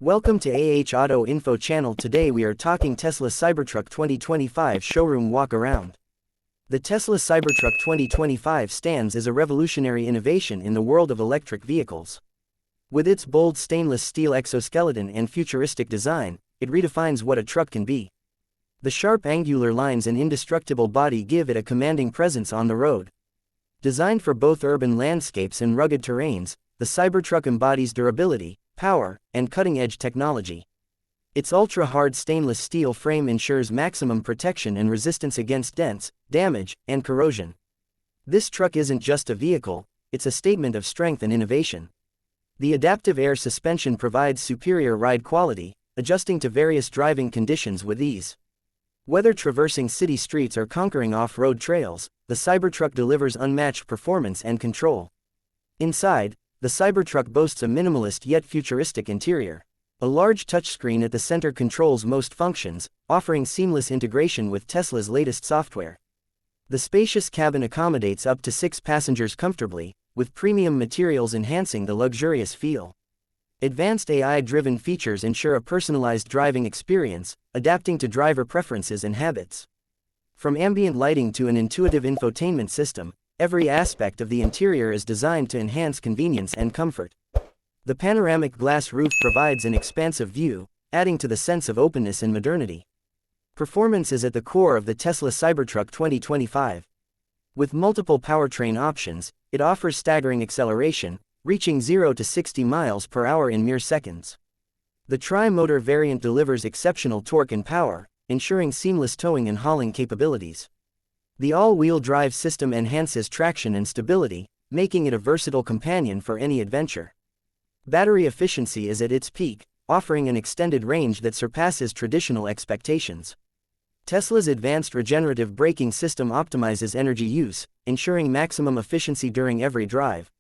Welcome to Auto Info channel. Today we are talking Tesla Cybertruck 2025 showroom walk around. The Tesla Cybertruck 2025 stands as a revolutionary innovation in the world of electric vehicles. With its bold stainless steel exoskeleton and futuristic design, it redefines what a truck can be. The sharp angular lines and indestructible body give it a commanding presence on the road. Designed for both urban landscapes and rugged terrains, the Cybertruck embodies durability, power, and cutting-edge technology. Its ultra-hard stainless steel frame ensures maximum protection and resistance against dents, damage, and corrosion. This truck isn't just a vehicle, it's a statement of strength and innovation. The adaptive air suspension provides superior ride quality, adjusting to various driving conditions with ease. Whether traversing city streets or conquering off-road trails, the Cybertruck delivers unmatched performance and control. Inside, the Cybertruck boasts a minimalist yet futuristic interior. A large touchscreen at the center controls most functions, offering seamless integration with Tesla's latest software. The spacious cabin accommodates up to 6 passengers comfortably, with premium materials enhancing the luxurious feel. Advanced AI-driven features ensure a personalized driving experience, adapting to driver preferences and habits. From ambient lighting to an intuitive infotainment system, every aspect of the interior is designed to enhance convenience and comfort. The panoramic glass roof provides an expansive view, adding to the sense of openness and modernity. Performance is at the core of the Tesla Cybertruck 2025. With multiple powertrain options, it offers staggering acceleration, reaching 0 to 60 miles per hour in mere seconds. The tri-motor variant delivers exceptional torque and power, ensuring seamless towing and hauling capabilities. The all-wheel drive system enhances traction and stability, making it a versatile companion for any adventure. Battery efficiency is at its peak, offering an extended range that surpasses traditional expectations. Tesla's advanced regenerative braking system optimizes energy use, ensuring maximum efficiency during every drive.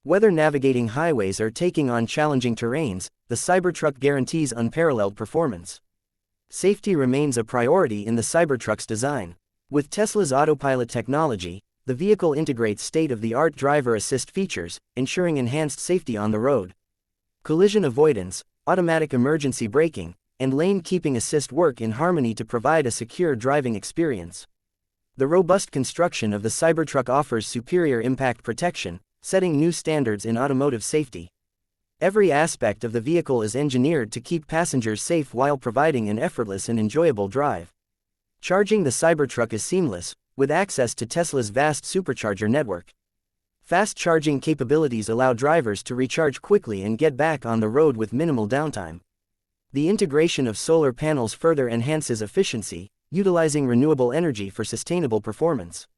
Whether navigating highways or taking on challenging terrains, the Cybertruck guarantees unparalleled performance. Safety remains a priority in the Cybertruck's design. With Tesla's autopilot technology, the vehicle integrates state-of-the-art driver assist features, ensuring enhanced safety on the road. Collision avoidance, automatic emergency braking, and lane keeping assist work in harmony to provide a secure driving experience. The robust construction of the Cybertruck offers superior impact protection, setting new standards in automotive safety. Every aspect of the vehicle is engineered to keep passengers safe while providing an effortless and enjoyable drive. Charging the Cybertruck is seamless, with access to Tesla's vast supercharger network. Fast charging capabilities allow drivers to recharge quickly and get back on the road with minimal downtime. The integration of solar panels further enhances efficiency, utilizing renewable energy for sustainable performance.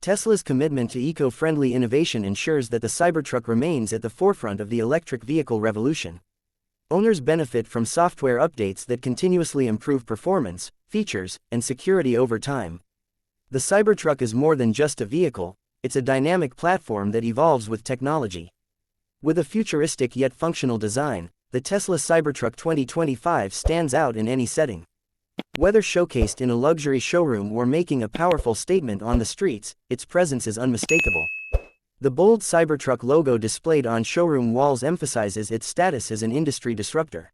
Tesla's commitment to eco-friendly innovation ensures that the Cybertruck remains at the forefront of the electric vehicle revolution. Owners benefit from software updates that continuously improve performance, features, and security over time. The Cybertruck is more than just a vehicle, it's a dynamic platform that evolves with technology. With a futuristic yet functional design, the Tesla Cybertruck 2025 stands out in any setting. Whether showcased in a luxury showroom or making a powerful statement on the streets, its presence is unmistakable. The bold Cybertruck logo displayed on showroom walls emphasizes its status as an industry disruptor.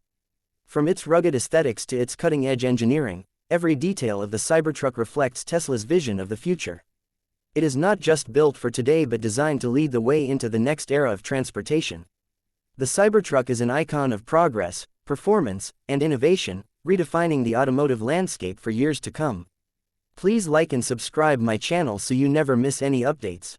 From its rugged aesthetics to its cutting-edge engineering, every detail of the Cybertruck reflects Tesla's vision of the future. It is not just built for today but designed to lead the way into the next era of transportation. The Cybertruck is an icon of progress, performance, and innovation, redefining the automotive landscape for years to come. Please like and subscribe my channel so you never miss any updates.